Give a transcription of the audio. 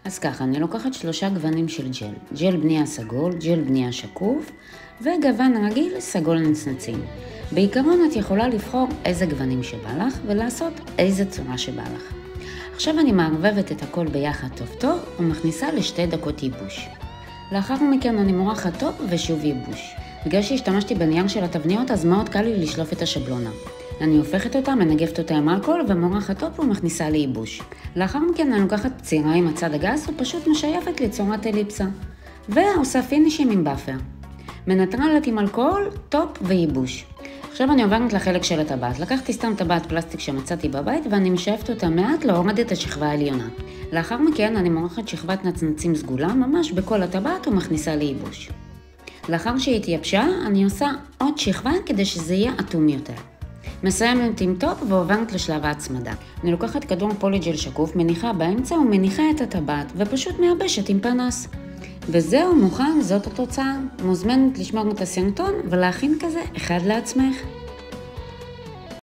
אז ככה, אני לוקחת 3 גוונים של ג'ל. ג'ל בנייה סגול, ג'ל בנייה שקוף, וגוון רגיל סגול נצנצים. בעיקרון את יכולה לבחור איזה גוונים שבא לך, ולעשות איזה צורה שבא לך. עכשיו אני מערבבת את הכל ביחד טוב טוב, ומכניסה ל2 דקות ייבוש. לאחר מכן אני מורחת טוב ושוב ייבוש. בגלל שהשתמשתי בנייר של התבניות, אז מאוד קל לי לשלוף את השבלונה. אני הופכת אותה, מנגבת אותה עם אלכוהול ומורחת טוב ומכניסה לייבוש. לאחר מכן אני לוקחת צירה עם הצד הגס ופשוט משייפת לצורת אליפסה. ועושה פינישים עם באפר. מנטרלת עם אלכוהול, טופ וייבוש. עכשיו אני עוברת לחלק של הטבעת. לקחתי סתם טבעת פלסטיק שמצאתי בבית ואני משייפת אותה מעט להוריד את השכבה העליונה. לאחר מכן אני מורחת שכבת נצנצים סגולה ממש בכל הטבעת ומכניסה לייבוש. לאחר שהיא התייבשה, אני עושה עוד שכבה כדי שזה יהיה אטום יותר. מסיימת עם טופ ועוברת לשלב ההצמדה. אני לוקחת כדור פוליג'ל שקוף, מניחה באמצע ומניחה את הטבעת ופשוט מייבשת עם פנס. וזהו, מוכן, זאת התוצאה. מוזמנת לשמור את הסרטון ולהכין כזה אחד לעצמך.